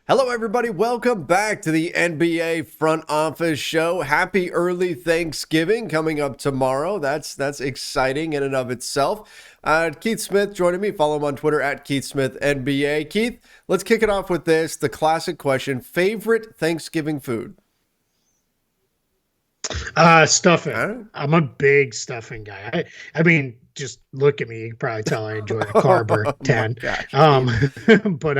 Hello, everybody. Welcome back to the NBA Front Office Show. Happy early Thanksgiving coming up tomorrow. That's exciting in and of itself. Keith Smith joining me. Follow him on Twitter at Keith Smith NBA. Keith, let's kick it off with this. The classic question: favorite Thanksgiving food? Stuffing. Huh? I'm a big stuffing guy. I mean, just look at me. You can probably tell I enjoy a carb or Oh my 10. gosh, Um, Keith. but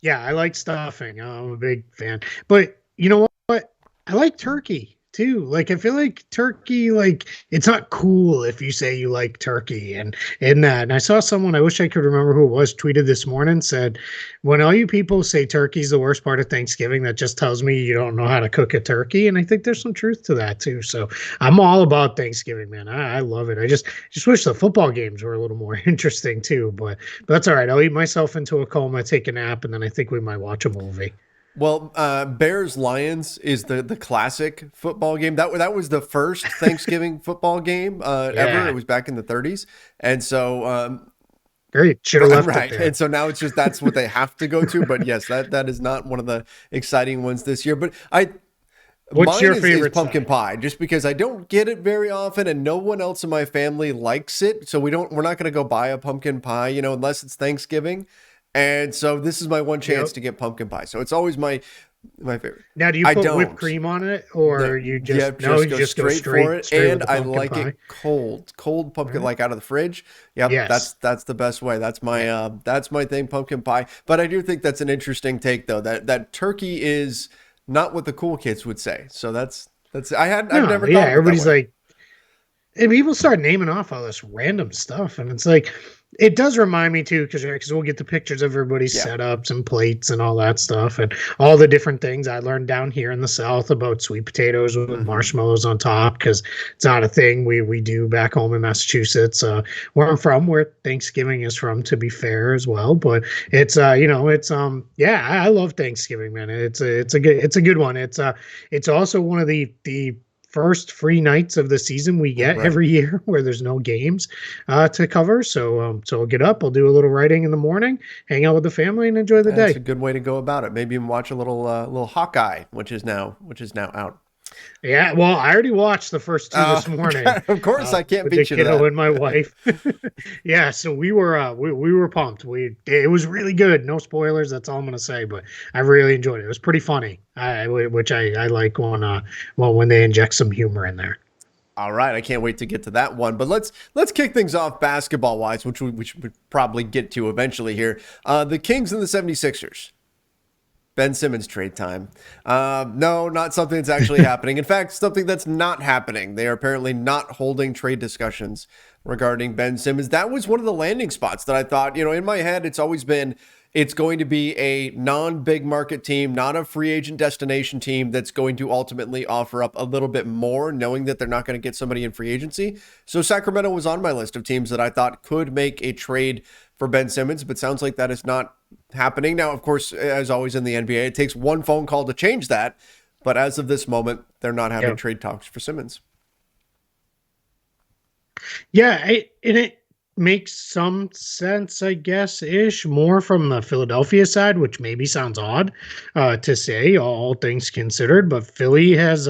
yeah, I like stuffing. I'm a big fan. But you know what? I like turkey too. Like, I feel like turkey, like, it's not cool if you say you like turkey and that. And I saw someone, I wish I could remember who it was, tweeted this morning, said, when all you people say turkey's the worst part of Thanksgiving, that just tells me you don't know how to cook a turkey. And I think there's some truth to that too. So I'm all about Thanksgiving, man. I love it. I just wish the football games were a little more interesting too. But that's all right. I'll eat myself into a coma, take a nap, and then I think we might watch a movie. Well, Bears Lions is the classic football game. That was the first Thanksgiving football game ever. It Yeah, was back in the 30s, and so great. Should have left it right. there. And so now it's just that's what they have to go to. But yes, that is not one of the exciting ones this year. But What's mine your is favorite pumpkin side? pie, just because I don't get it very often, and no one else in my family likes it. So we're not going to go buy a pumpkin pie, unless it's Thanksgiving. And so this is my one chance Yep. to get pumpkin pie. So it's always my favorite. Now, do you I put whipped don't. cream on it, No, or you yeah, just no? just You go just go straight for straight it, straight with and the I pumpkin like pie. it cold All pumpkin, right. like out of the fridge. Yep, Yes. that's the best way. Yeah. That's my thing, pumpkin pie. But I do think that's an interesting take, though. That turkey is not what the cool kids would say. So I've No. never Yeah. thought of it that Everybody's way. like, and people start naming off all this random stuff, and it's like, it does remind me too, because we'll get the pictures of everybody's Yeah. setups and plates and all that stuff, and all the different things I learned down here in the South about sweet potatoes with Hmm. marshmallows on top, because it's not a thing we do back home in Massachusetts, where I'm from, where Thanksgiving is from, to be fair as well. But it's it's yeah, I love Thanksgiving, man. It's a good one. It's also one of the first free nights of the season we get Right. every year where there's no games to cover. So I'll get up, I'll do a little writing in the morning, hang out with the family, and enjoy the That's a day. good way to go about it. Maybe even watch a little Hawkeye, which is now out. Yeah, well, I already watched the first two this morning Of course, I can't with the beat you to kiddo that. and my wife. Yeah, so we were pumped. It was really good. No spoilers. That's all I'm gonna say. But I really enjoyed it. It was pretty funny. Which I like when they inject some humor in there. All right, I can't wait to get to that one. But let's kick things off basketball wise, which we should probably get to eventually here. The Kings and the 76ers. Ben Simmons trade time. No, not something that's actually happening. In fact, something that's not happening. They are apparently not holding trade discussions regarding Ben Simmons. That was one of the landing spots that I thought, in my head, it's always been it's going to be a non-big market team, not a free agent destination team that's going to ultimately offer up a little bit more, knowing that they're not going to get somebody in free agency. So Sacramento was on my list of teams that I thought could make a trade for Ben Simmons, but sounds like that is not happening. Now, of course, as always in the NBA, it takes one phone call to change that. But as of this moment, they're not having Yeah. trade talks for Simmons. And it makes some sense, I guess, ish, more from the Philadelphia side, which maybe sounds odd to say, all things considered. But Philly has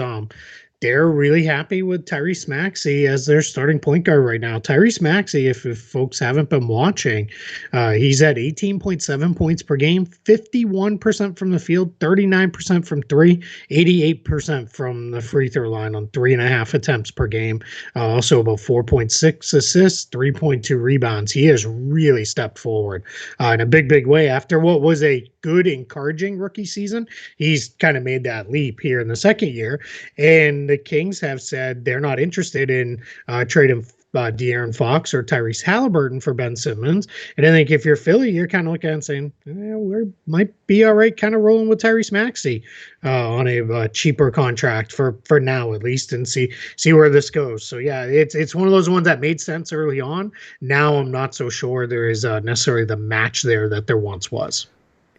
they're really happy with Tyrese Maxey as their starting point guard right now. Tyrese Maxey, if folks haven't been watching, he's at 18.7 points per game, 51% from the field, 39% from three, 88% from the free throw line on 3.5 attempts per game. Also about 4.6 assists, 3.2 rebounds. He has really stepped forward in a big way after what was a good, encouraging rookie season. He's kind of made that leap here in the second year. And the Kings have said they're not interested in trading De'Aaron Fox or Tyrese Halliburton for Ben Simmons. And I think if you're Philly, you're kind of looking at it and saying, we might be all right kind of rolling with Tyrese Maxey on a cheaper contract for now at least, and see where this goes. So yeah, it's one of those ones that made sense early on. Now I'm not so sure there is necessarily the match there that there once was.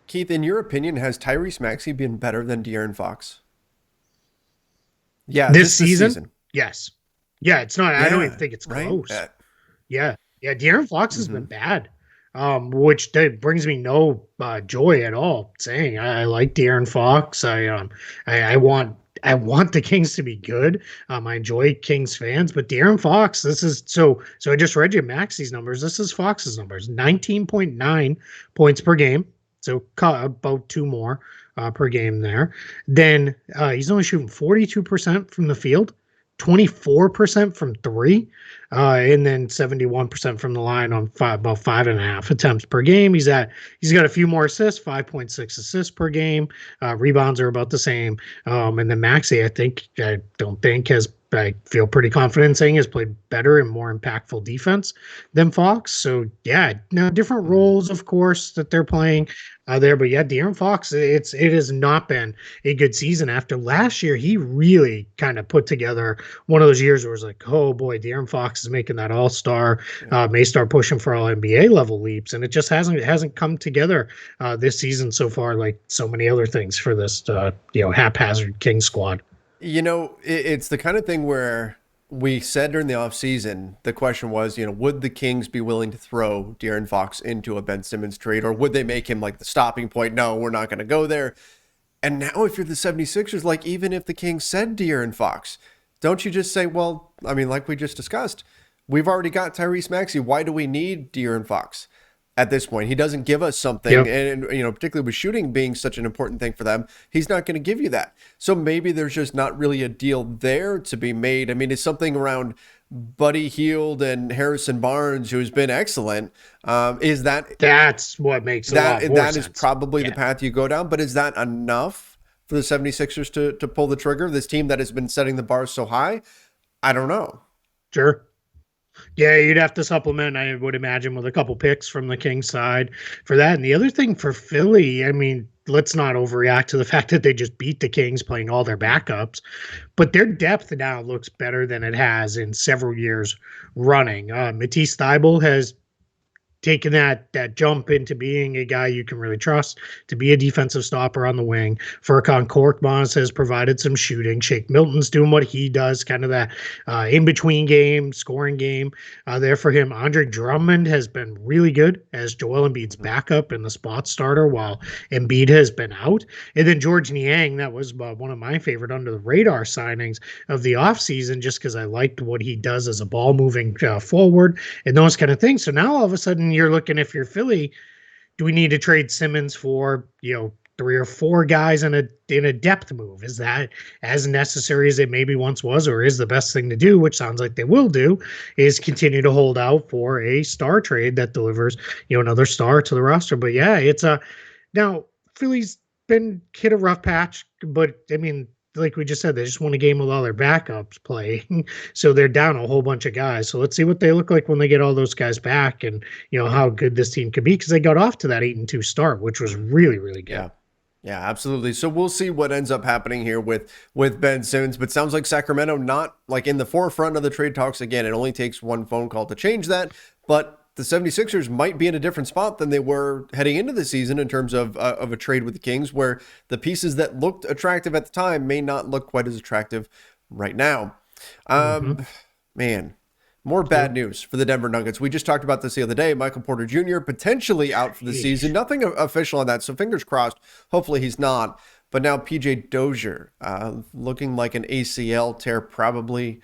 Keith, in your opinion, has Tyrese Maxey been better than De'Aaron Fox? Yeah, This just this season, season. yes. Yeah, it's not. I don't even Yeah, think it's right? close. Yeah. Yeah. De'Aaron Fox has been Mhm. bad. which brings me no joy at all. Saying I like De'Aaron Fox. I want the Kings to be good. I enjoy Kings fans, but De'Aaron Fox, this is so I just read you Maxey's numbers. This is Fox's numbers: 19.9 points per game. So about two more per game there. Then he's only shooting 42% from the field, 24% from three, and then 71% from the line on about 5.5 attempts per game. He's got a few more assists, 5.6 assists per game. Rebounds are about the same. And then Maxey, I feel pretty confident saying has played better and more impactful defense than Fox. So yeah, now different roles, of course, that they're playing there. But yeah, De'Aaron Fox, it has not been a good season. After last year, he really kind of put together one of those years where it was like, oh boy, De'Aaron Fox is making that all-star, may start pushing for all NBA level leaps, and it just hasn't come together this season so far, like so many other things for this haphazard King squad. It's the kind of thing where we said during the offseason, the question was, would the Kings be willing to throw De'Aaron Fox into a Ben Simmons trade, or would they make him like the stopping point? No, we're not going to go there. And now if you're the 76ers, like even if the Kings said De'Aaron Fox, don't you just say, well, I mean, like we just discussed, we've already got Tyrese Maxey. Why do we need De'Aaron Fox? At this point, he doesn't give us something, Yep. and particularly with shooting being such an important thing for them, he's not going to give you that. So maybe there's just not really a deal there to be made. I mean, it's something around Buddy Hield and Harrison Barnes, who's been excellent. That's what makes a lot more that sense. is probably the path you go down. But is that enough for the 76ers to pull the trigger? This team that has been setting the bar so high, I don't know. Sure. Yeah, you'd have to supplement, I would imagine, with a couple picks from the Kings side for that. And the other thing for Philly, I mean, let's not overreact to the fact that they just beat the Kings playing all their backups, but their depth now looks better than it has in several years running. Matisse Thybulle has taking that jump into being a guy you can really trust to be a defensive stopper on the wing. Furkan Korkmaz has provided some shooting. Shake Milton's doing what he does, kind of that in-between game, scoring game there for him. Andre Drummond has been really good as Joel Embiid's backup and the spot starter while Embiid has been out. And then George Niang, that was one of my favorite under-the-radar signings of the offseason just because I liked what he does as a ball-moving forward and those kind of things. So now all of a sudden you're looking, if you're Philly, do we need to trade Simmons for, three or four guys in a depth move? Is that as necessary as it maybe once was, or is the best thing to do, which sounds like they will do, is continue to hold out for a star trade that delivers, another star to the roster? But yeah, now Philly's been hit a rough patch, but I mean, like we just said, they just won a game with all their backups playing. So they're down a whole bunch of guys. So let's see what they look like when they get all those guys back and, how good this team could be, because they got off to that 8-2 start, which was really, really good. Yeah. Yeah, absolutely. So we'll see what ends up happening here with Ben Simmons, but sounds like Sacramento not like in the forefront of the trade talks again. It only takes one phone call to change that, but the 76ers might be in a different spot than they were heading into the season in terms of a trade with the Kings, where the pieces that looked attractive at the time may not look quite as attractive right now. Man, more bad news for the Denver Nuggets. We just talked about this the other day. Michael Porter Jr. potentially out for the season. Nothing official on that, so fingers crossed. Hopefully he's not. But now PJ Dozier looking like an ACL tear, probably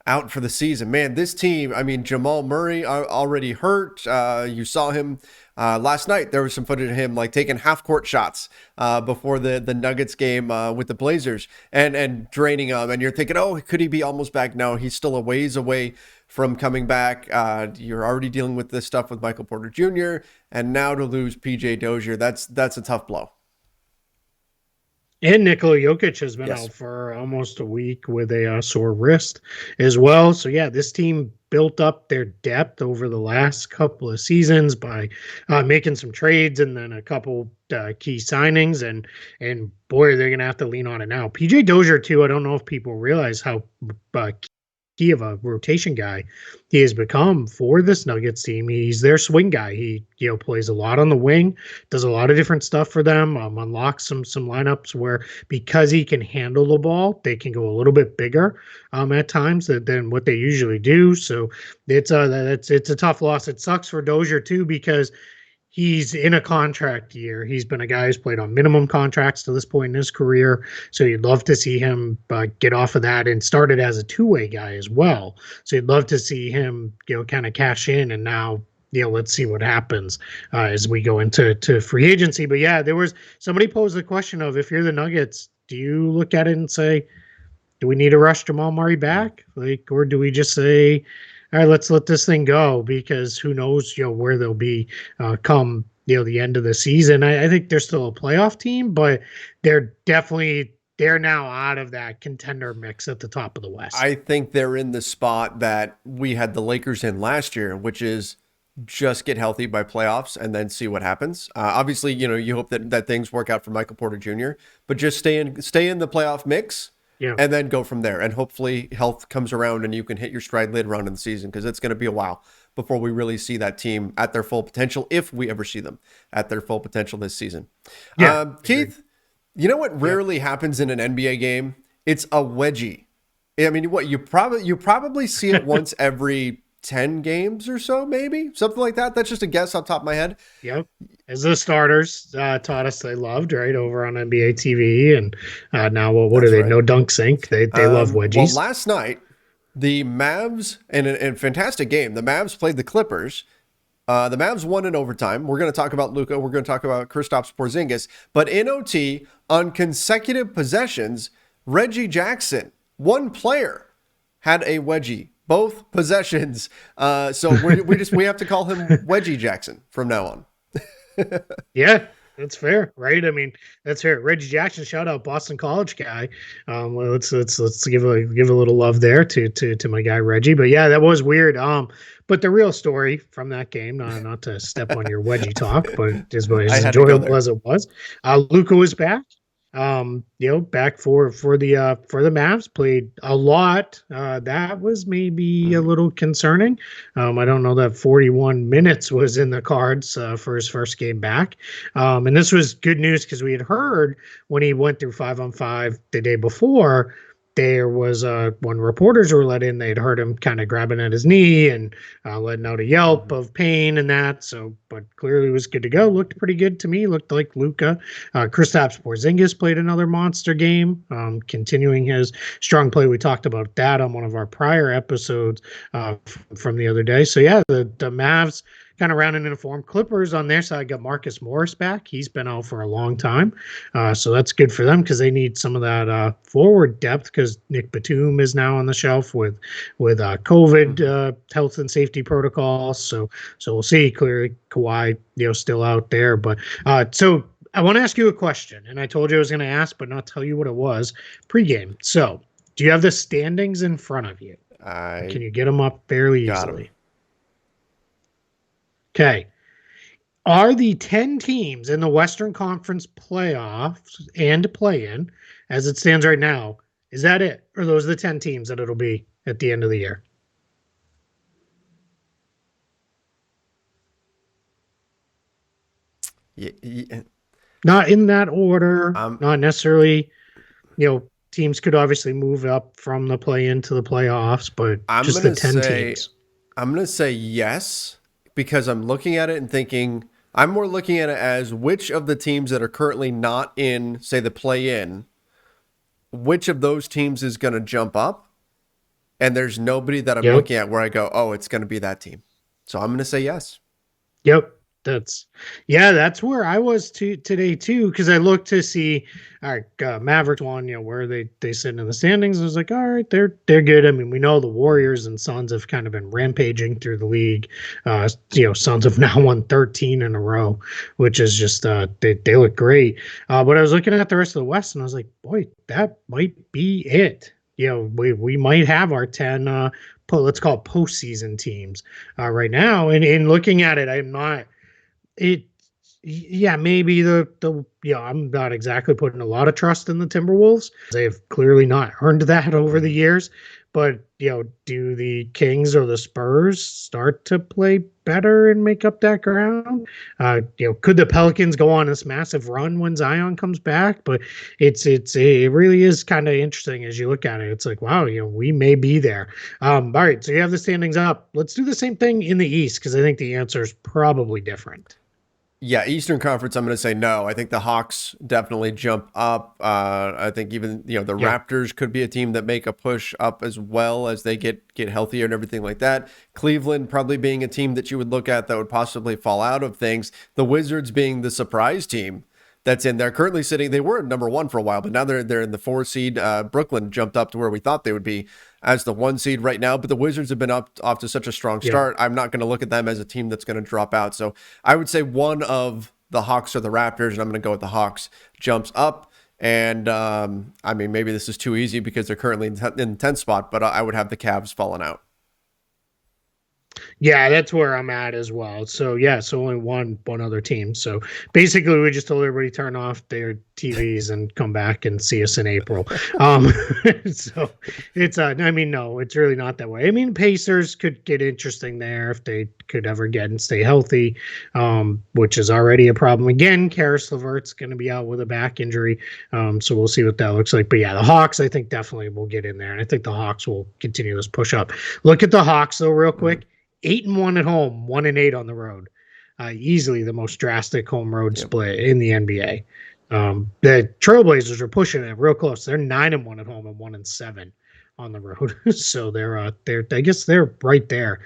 out for the season. Man, this team, I mean, Jamal Murray already hurt. You saw him last night. There was some footage of him like taking half-court shots before the Nuggets game with the Blazers and draining them. And you're thinking, oh, could he be almost back? No, he's still a ways away from coming back. You're already dealing with this stuff with Michael Porter Jr. And now to lose PJ Dozier, that's a tough blow. And Nikola Jokic has been out for almost a week with a sore wrist as well. So, yeah, this team built up their depth over the last couple of seasons by making some trades and then a couple key signings. And boy, they're going to have to lean on it now. PJ Dozier, too, I don't know if people realize how key of a rotation guy he has become for this Nuggets team. He's their swing guy. He plays a lot on the wing, does a lot of different stuff for them, unlocks some lineups where because he can handle the ball, they can go a little bit bigger at times than what they usually do. So it's a tough loss. It sucks for Dozier too because he's in a contract year. He's been a guy who's played on minimum contracts to this point in his career. So you'd love to see him get off of that and started as a two-way guy as well. So you'd love to see him, kind of cash in. And now, let's see what happens as we go into free agency. But yeah, there was somebody posed the question of, if you're the Nuggets, do you look at it and say, do we need to rush Jamal Murray back? Or do we just say, all right, let's let this thing go, because who knows, where they'll be come, the end of the season. I think they're still a playoff team, but they're now out of that contender mix at the top of the West. I think they're in the spot that we had the Lakers in last year, which is just get healthy by playoffs and then see what happens. Obviously, you hope that things work out for Michael Porter Jr., but just stay in the playoff mix. Yeah. And then go from there. And hopefully health comes around and you can hit your stride later on in the season, because it's going to be a while before we really see that team at their full potential, if we ever see them at their full potential this season. Yeah, Keith, you know what rarely happens in an NBA game? It's a wedgie. I mean, you probably see it once every 10 games or so, maybe something like that. That's just a guess off the top of my head. Yep. As the starters taught us they loved, right, over on NBA TV. And now, what are they? Right. No dunk sink. They love wedgies. Well, last night, the Mavs, in a fantastic game, the Mavs played the Clippers. The Mavs won in overtime. We're going to talk about Luka. We're going to talk about Kristaps Porzingis. But in OT, on consecutive possessions, Reggie Jackson, one player, had a wedgie. Both possessions. So we have to call him Wedgie Jackson from now on. Yeah, that's fair, right? I mean, that's fair. Reggie Jackson, shout out, Boston College guy. Well, let's give a little love there to my guy Reggie. But yeah, that was weird. But the real story from that game, not to step on your wedgie talk, but as enjoyable as it was, Luka was back. Back for the Mavs, played a lot. That was maybe a little concerning. I don't know that 41 minutes was in the cards for his first game back. And this was good news, because we had heard when he went through 5-on-5 the day before, there was when reporters were let in, they'd heard him kind of grabbing at his knee and letting out a yelp of pain and that. So, but clearly was good to go. Looked pretty good to me. Looked like Luka. Kristaps Porzingis played another monster game, continuing his strong play. We talked about that on one of our prior episodes from the other day. So yeah, the Mavs kind of rounding into form. Clippers on their side got Marcus Morris back. He's been out for a long time. So that's good for them, because they need some of that forward depth, because Nick Batum is now on the shelf with COVID health and safety protocols. So we'll see. Clearly Kawhi, still out there. But so I want to ask you a question, and I told you I was going to ask, but not tell you what it was pregame. So do you have the standings in front of you? Can you get them up fairly easily? Okay. Are the 10 teams in the Western Conference playoffs and play-in, as it stands right now, is that it? Or are those the 10 teams that it'll be at the end of the year? Yeah. Not in that order. Not necessarily, teams could obviously move up from the play-in to the playoffs, but just the 10 teams. I'm going to say yes, because I'm looking at it and thinking, I'm more looking at it as which of the teams that are currently not in, say, the play-in, which of those teams is going to jump up, and there's nobody that I'm looking at where I go, oh, it's going to be that team. So I'm going to say yes. Yep. That's where I was today too, because I looked to see Mavericks won, where they sit in the standings. I was like, all right, they're good. I mean, we know the Warriors and Suns have kind of been rampaging through the league. Suns have now won 13 in a row, which is just they look great. But I was looking at the rest of the West, and I was like, boy, that might be it. We might have our 10 let's call it postseason teams right now. And in looking at it, I'm not. Yeah, maybe I'm not exactly putting a lot of trust in the Timberwolves. They've clearly not earned that over the Mhm. years. But do the Kings or the Spurs start to play better and make up that ground? Could the Pelicans go on this massive run when Zion comes back? But it really is kind of interesting as you look at it. It's like, wow, we may be there. All right, so you have the standings up. Let's do the same thing in the East because I think the answer is probably different. Yeah, Eastern Conference, I'm going to say no. I think the Hawks definitely jump up. I think even the Yeah. Raptors could be a team that make a push up as well as they get healthier and everything like that. Cleveland probably being a team that you would look at that would possibly fall out of things. The Wizards being the surprise team that's in there currently sitting. They were number one for a while, but now they're in the 4 seed. Brooklyn jumped up to where we thought they would be as the 1 seed right now, but the Wizards have been off to such a strong Yeah. start. I'm not going to look at them as a team that's going to drop out. So I would say one of the Hawks or the Raptors, and I'm going to go with the Hawks, jumps up. And I mean, maybe this is too easy because they're currently in the 10th spot, but I would have the Cavs falling out. Yeah, that's where I'm at as well. So yeah, so only one other team. So basically, we just told everybody turn off their TVs and come back and see us in April. Um, so it's I mean, no, it's really not that way. I mean, Pacers could get interesting there if they could ever get and stay healthy, which is already a problem. Again, Karis LeVert's going to be out with a back injury, so we'll see what that looks like. But yeah, the Hawks, I think definitely will get in there, and I think the Hawks will continue this push up. Look at the Hawks though, real quick. 8-1 at home, 1-8 on the road. Easily the most drastic home road Yep. split in the NBA. The Trailblazers are pushing it real close. They're 9-1 at home and 1-7 on the road. So they're I guess they're right there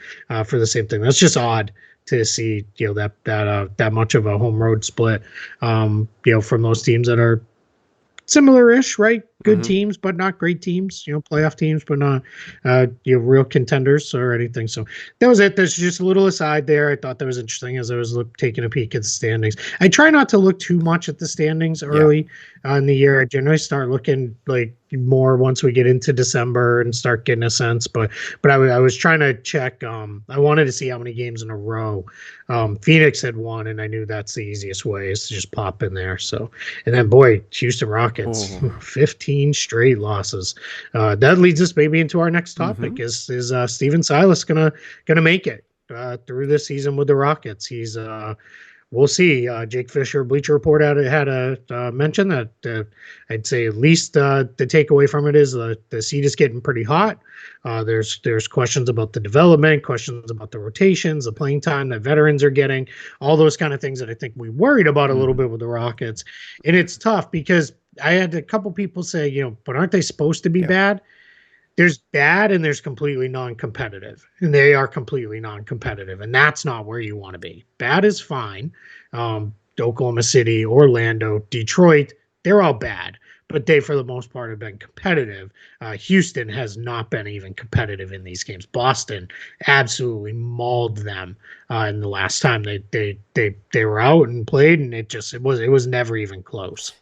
for the same thing. That's just odd to see that much of a home road split. From those teams that are similar-ish, right? Good Mm-hmm. teams, but not great teams. Playoff teams, but not real contenders or anything. So that was it. There's just a little aside there. I thought that was interesting as I was taking a peek at the standings. I try not to look too much at the standings Yeah. early in the year. I generally start looking like more once we get into December and start getting a sense. But I was trying to check. I wanted to see how many games in a row Phoenix had won, and I knew that's the easiest way is to just pop in there. So, and then boy, Houston Rockets, Oh. 15 straight losses. That leads us maybe into our next topic. Mm-hmm. Is Steven Silas gonna make it through this season with the Rockets? He's we'll see. Jake Fisher, Bleacher Report, had a mention that I'd say at least the takeaway from it is the seat is getting pretty hot. There's questions about the development, questions about the rotations, the playing time that veterans are getting, all those kind of things that I think we worried about a little Mm-hmm. bit with the Rockets. And it's tough because I had a couple people say, but aren't they supposed to be Yeah. bad? There's bad and there's completely non-competitive, and they are completely non-competitive, and that's not where you want to be. Bad is fine. Oklahoma City, Orlando, Detroit, they're all bad, but they for the most part have been competitive. Houston has not been even competitive in these games. Boston absolutely mauled them in the last time they were out and played, and it was never even close.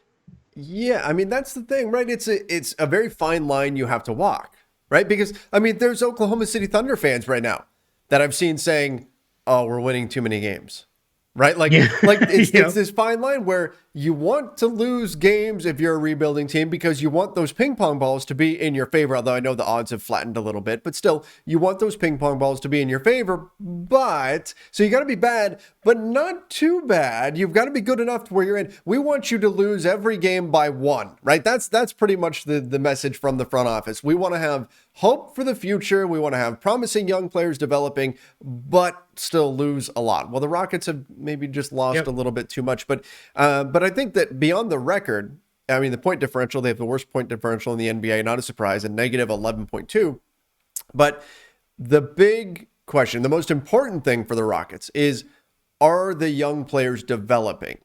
Yeah, I mean that's the thing, right? It's a very fine line you have to walk, right? Because I mean, there's Oklahoma City Thunder fans right now that I've seen saying, "Oh, we're winning too many games." Right? Yeah. Like it's Yep. this fine line where you want to lose games if you're a rebuilding team because you want those ping pong balls to be in your favor. Although I know the odds have flattened a little bit, but still, you want those ping pong balls to be in your favor. But so you got to be bad, but not too bad. You've got to be good enough to where you're in. We want you to lose every game by one, right? That's pretty much the message from the front office. We want to have hope for the future. We want to have promising young players developing, but still lose a lot. Well, the Rockets have maybe just lost Yep. a little bit too much, but I think that beyond the record, I mean, the point differential, they have the worst point differential in the NBA, not a surprise, and negative 11.2. But the big question, the most important thing for the Rockets is, are the young players developing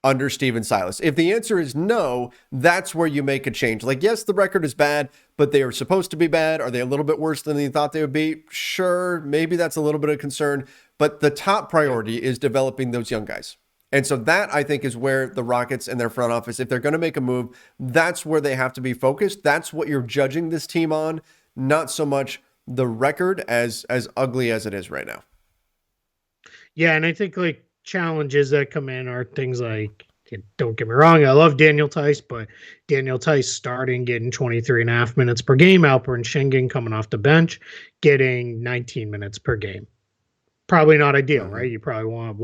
under Steven Silas? If the answer is no, that's where you make a change. Like, yes, the record is bad, but they are supposed to be bad. Are they a little bit worse than they thought they would be? Sure, maybe that's a little bit of concern, but the top priority is developing those young guys. And so that, I think, is where the Rockets and their front office, if they're going to make a move, that's where they have to be focused. That's what you're judging this team on, not so much the record as ugly as it is right now. Yeah, and I think like challenges that come in are things like, don't get me wrong, I love Daniel Tice, but Daniel Tice starting, getting 23.5 minutes per game. Alperen Sengun coming off the bench, getting 19 minutes per game. Probably not ideal, right? You probably want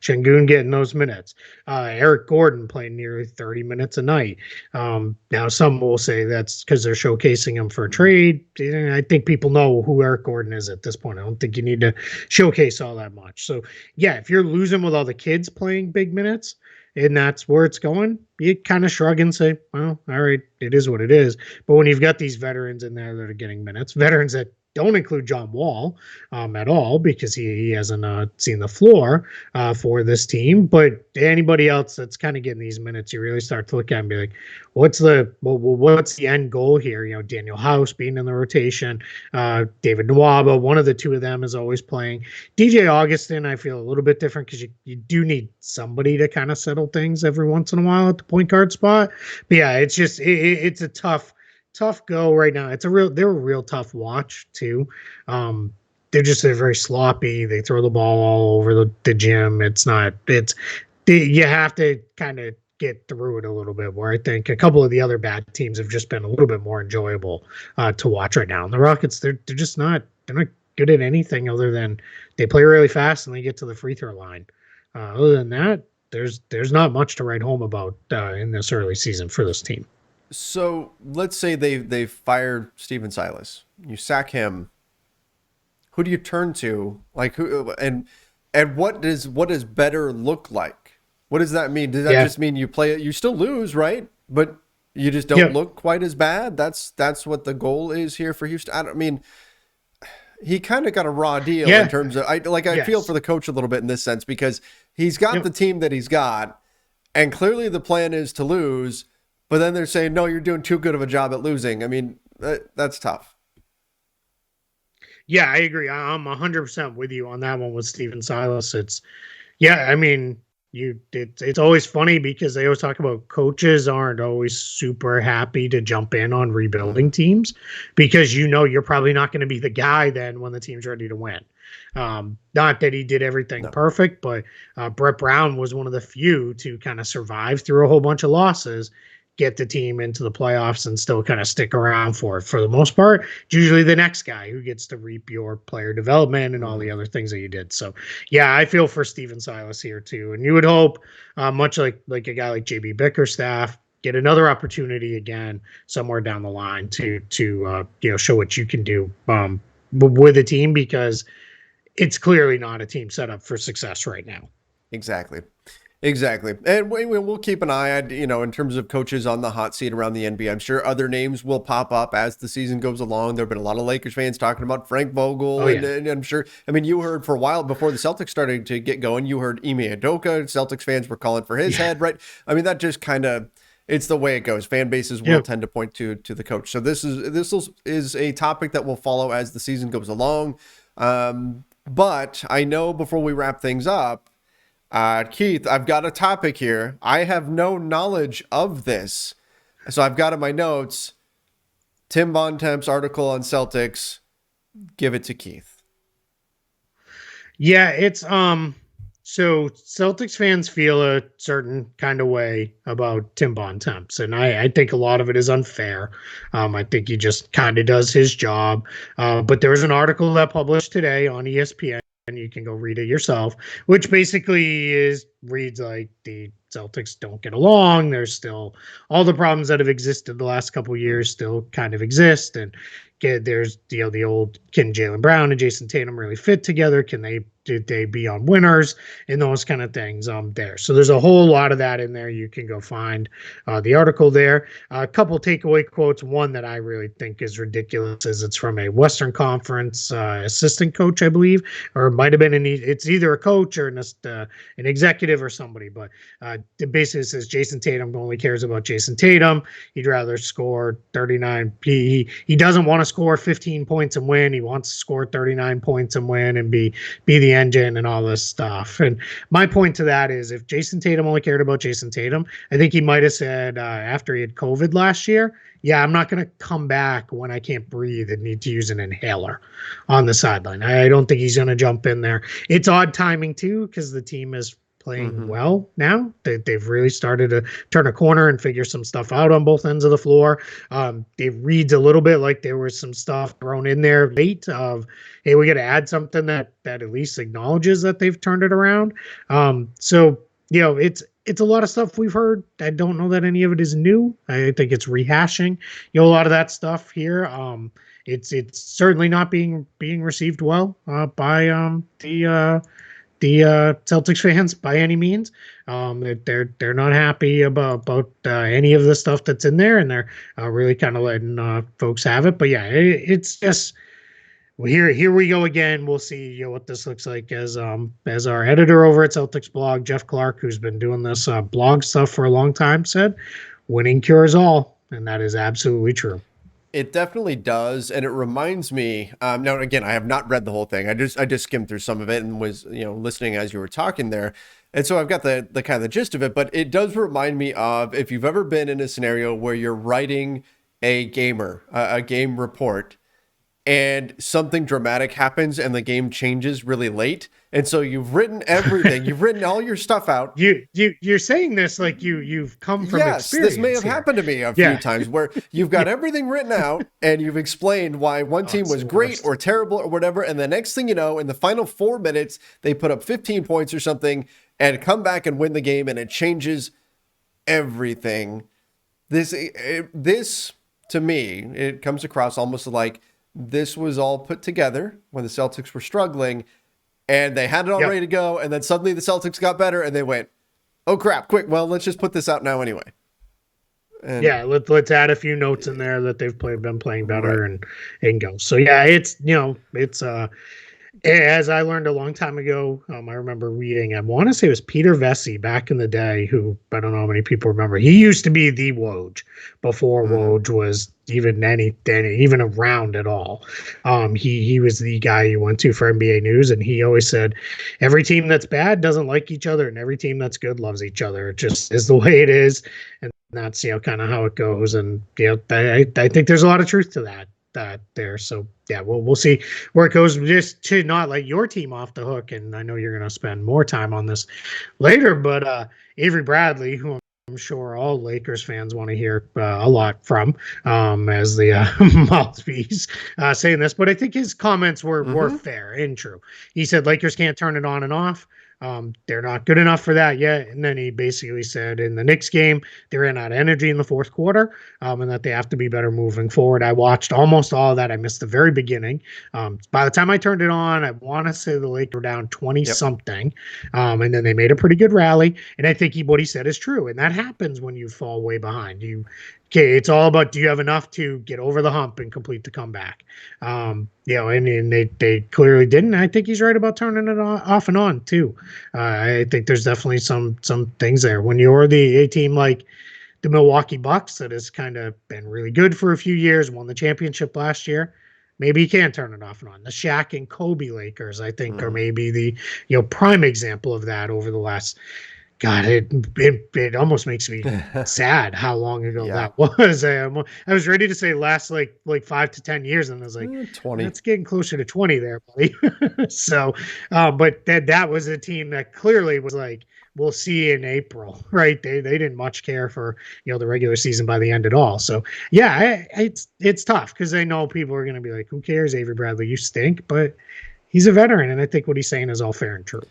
Sengun getting those minutes. Eric Gordon playing nearly 30 minutes a night. Now, some will say that's because they're showcasing him for a trade. I think people know who Eric Gordon is at this point. I don't think you need to showcase all that much. So, yeah, if you're losing with all the kids playing big minutes, and that's where it's going, you kind of shrug and say, well, all right, it is what it is. But when you've got these veterans in there that are getting minutes, veterans that don't include John Wall at all, because he hasn't seen the floor for this team. But anybody else that's kind of getting these minutes, you really start to look at and be like, what's the end goal here? You know, Daniel House being in the rotation, David Nwaba, one of the two of them is always playing. DJ Augustin, I feel a little bit different because you do need somebody to kind of settle things every once in a while at the point guard spot. But yeah, it's just it's a tough go right now. They're a real tough watch too. They're very sloppy. They throw the ball all over the gym. You have to kind of get through it a little bit, where I think a couple of the other bad teams have just been a little bit more enjoyable to watch right now. And the Rockets, they're not good at anything other than they play really fast and they get to the free throw line. Other than that, there's not much to write home about in this early season for this team. So let's say they fired Stephen Silas. You sack him. Who do you turn to? Like who and what does better look like? What does that mean? Does that just mean you still lose, right? But you just don't look quite as bad? That's what the goal is here for Houston. I mean, he kind of got a raw deal in terms of I feel for the coach a little bit in this sense, because he's got the team that he's got, and clearly the plan is to lose. But then they're saying, no, you're doing too good of a job at losing. I mean, that's tough. Yeah, I agree. I'm 100% with you on that one with Stephen Silas. It's always funny because they always talk about coaches aren't always super happy to jump in on rebuilding teams, because you're probably not going to be the guy then when the team's ready to win. Not that he did everything perfect, but Brett Brown was one of the few to kind of survive through a whole bunch of losses, get the team into the playoffs, and still kind of stick around for it. For the most part, it's usually the next guy who gets to reap your player development and all the other things that you did. So yeah, I feel for Stephen Silas here too. And you would hope, much like a guy like JB Bickerstaff, get another opportunity again somewhere down the line to show what you can do with a team, because it's clearly not a team set up for success right now. Exactly. And we'll keep an eye on, in terms of coaches on the hot seat around the NBA. I'm sure other names will pop up as the season goes along. There have been a lot of Lakers fans talking about Frank Vogel. And I'm sure, you heard for a while before the Celtics started to get going, you heard Ime Udoka. Celtics fans were calling for his head, right? That just kind of, it's the way it goes. Fan bases will tend to point to the coach. So this is a topic that will follow as the season goes along. But I know before we wrap things up, Keith, I've got a topic here. I have no knowledge of this. So I've got in my notes, Tim Bontemps article on Celtics. Give it to Keith. Yeah, it's so Celtics fans feel a certain kind of way about Tim Bontemps, and I think a lot of it is unfair. I think he just kind of does his job. But there was an article that published today on ESPN, and you can go read it yourself, which basically reads like the Celtics don't get along. There's still all the problems that have existed the last couple of years still kind of exist. And there's the old, can Jaylen Brown and Jason Tatum really fit together? Did they be on winners and those kind of things there. So there's a whole lot of that in there. You can go find the article there. A couple takeaway quotes. One that I really think is ridiculous is it's from a Western Conference assistant coach, I believe, or it might have been it's either a coach or an executive relative or somebody, but it basically says Jason Tatum only cares about Jason Tatum. He'd rather score 39. He doesn't want to score 15 points and win. He wants to score 39 points and win and be the engine and all this stuff. And my point to that is, if Jason Tatum only cared about Jason Tatum, I think he might have said after he had COVID last year, yeah, I'm not going to come back when I can't breathe and need to use an inhaler on the sideline. I don't think he's going to jump in there. It's odd timing, too, because the team is playing well now. They've really started to turn a corner and figure some stuff out on both ends of the floor. It reads a little bit like there was some stuff thrown in there late of, hey, we got to add something that at least acknowledges that they've turned it around. So, it's a lot of stuff we've heard. I don't know that any of it is new. I think it's rehashing, a lot of that stuff here. It's certainly not being received well by the Celtics fans by any means. They're not happy about any of the stuff that's in there, and they're really kind of letting folks have it. But yeah, it's just. Well, here we go again. We'll see what this looks like as our editor over at Celtics blog, Jeff Clark, who's been doing this blog stuff for a long time, said, winning cures all. And that is absolutely true. It definitely does. And it reminds me, now, again, I have not read the whole thing. I just skimmed through some of it and was, listening as you were talking there. And so I've got the kind of the gist of it, but it does remind me of, if you've ever been in a scenario where you're writing a game report, and something dramatic happens and the game changes really late. And so you've written everything. You've written all your stuff out. You're saying this like you've come from experience. Yes, this may have happened to me a few times where you've got everything written out and you've explained why one team was great or terrible or whatever. And the next thing you know, in the final 4 minutes, they put up 15 points or something and come back and win the game, and it changes everything. This to me, it comes across almost like this was all put together when the Celtics were struggling and they had it all ready to go. And then suddenly the Celtics got better and they went, oh crap, quick. Well, let's just put this out now anyway. And let's add a few notes in there that they've been playing better and go. So yeah, it's as I learned a long time ago, I remember reading, I want to say it was Peter Vesey back in the day, who I don't know how many people remember. He used to be the Woj before Woj was even around at all. He was the guy you went to for NBA News, and he always said, every team that's bad doesn't like each other, and every team that's good loves each other. It just is the way it is, and that's kind of how it goes. And I think there's a lot of truth to that there. So yeah, we'll see where it goes, just to not let your team off the hook. And I know you're going to spend more time on this later, but Avery Bradley, who I'm sure all Lakers fans want to hear a lot from as the mouthpiece saying this, but I think his comments were fair and true. He said Lakers can't turn it on and off. They're not good enough for that yet. And then he basically said in the Knicks game, they ran out of energy in the fourth quarter, and that they have to be better moving forward. I watched almost all of that. I missed the very beginning. By the time I turned it on, I want to say the Lakers were down 20 something. And then they made a pretty good rally. And I think what he said is true. And that happens when you fall way behind. It's all about, do you have enough to get over the hump and complete the comeback? And they clearly didn't. I think he's right about turning it off and on too. I think there's definitely some things there. When you're a team like the Milwaukee Bucks that has kind of been really good for a few years, won the championship last year, maybe you can turn it off and on. The Shaq and Kobe Lakers, I think, are maybe the prime example of that over the last. God, it almost makes me sad how long ago that was. I was ready to say last like 5 to 10 years, and I was like 20. That's getting closer to 20 there, buddy. So, but that was a team that clearly was like, we'll see in April, right? They didn't much care for the regular season by the end at all. So yeah, it's tough because I know people are going to be like, who cares, Avery Bradley? You stink, but he's a veteran, and I think what he's saying is all fair and true.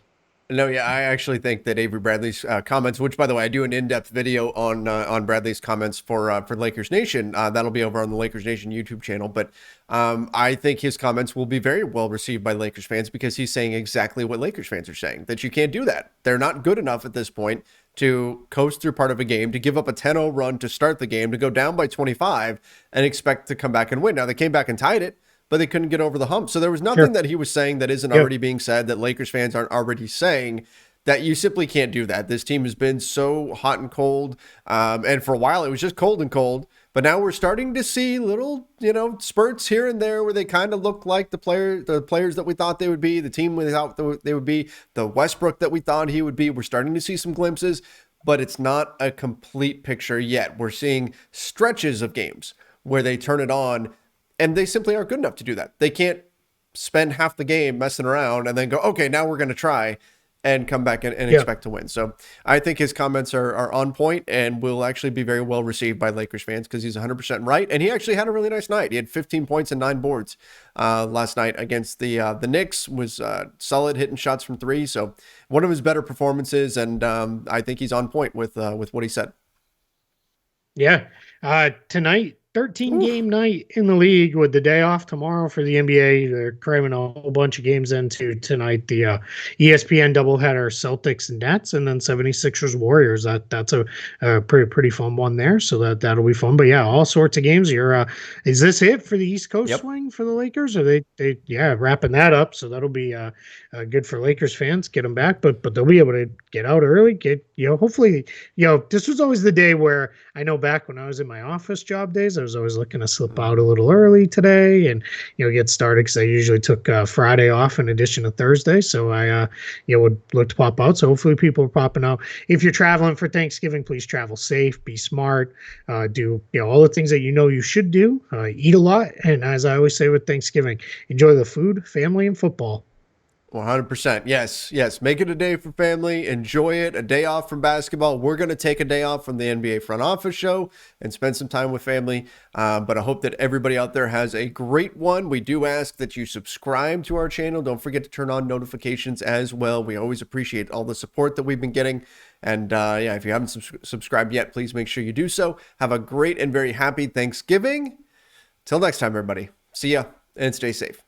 No, yeah, I actually think that Avery Bradley's comments, which, by the way, I do an in-depth video on Bradley's comments for Lakers Nation. That'll be over on the Lakers Nation YouTube channel. But I think his comments will be very well received by Lakers fans because he's saying exactly what Lakers fans are saying, that you can't do that. They're not good enough at this point to coast through part of a game, to give up a 10-0 run to start the game, to go down by 25 and expect to come back and win. Now, they came back and tied it, but they couldn't get over the hump. So there was nothing that he was saying that isn't already being said, that Lakers fans aren't already saying. that you simply can't do that. This team has been so hot and cold. And for a while, it was just cold and cold. But now we're starting to see little, spurts here and there where they kind of look like the players that we thought they would be, the team we thought they would be, the Westbrook that we thought he would be. We're starting to see some glimpses, but it's not a complete picture yet. We're seeing stretches of games where they turn it on and they simply aren't good enough to do that. They can't spend half the game messing around and then go, okay, now we're going to try and come back and expect to win. So I think his comments are on point and will actually be very well received by Lakers fans because he's 100% right. And he actually had a really nice night. He had 15 points and 9 boards last night against the Knicks. Was solid hitting shots from 3. So one of his better performances, and I think he's on point with what he said. Yeah. Tonight, 13-game night in the league with the day off tomorrow for the NBA. They're cramming a whole bunch of games into tonight. The ESPN doubleheader, Celtics and Nets, and then 76ers Warriors. That's a pretty fun one there. So that'll be fun. But yeah, all sorts of games. Is this it for the East Coast swing for the Lakers? Are they wrapping that up? So that'll be good for Lakers fans. Get them back, but they'll be able to get out early. Hopefully, this was always the day where I know back when I was in my office job days, I was always looking to slip out a little early today and get started because I usually took Friday off in addition to Thursday, so I would look to pop out. So hopefully people are popping out. If you're traveling for Thanksgiving, please travel safe, be smart, do all the things that you should do. Eat a lot, and as I always say with Thanksgiving, enjoy the food, family, and football. 100%. Yes. Make it a day for family. Enjoy it. A day off from basketball. We're going to take a day off from the NBA front office show and spend some time with family. But I hope that everybody out there has a great one. We do ask that you subscribe to our channel. Don't forget to turn on notifications as well. We always appreciate all the support that we've been getting. And if you haven't subscribed yet, please make sure you do so. Have a great and very happy Thanksgiving. Till next time, everybody. See ya and stay safe.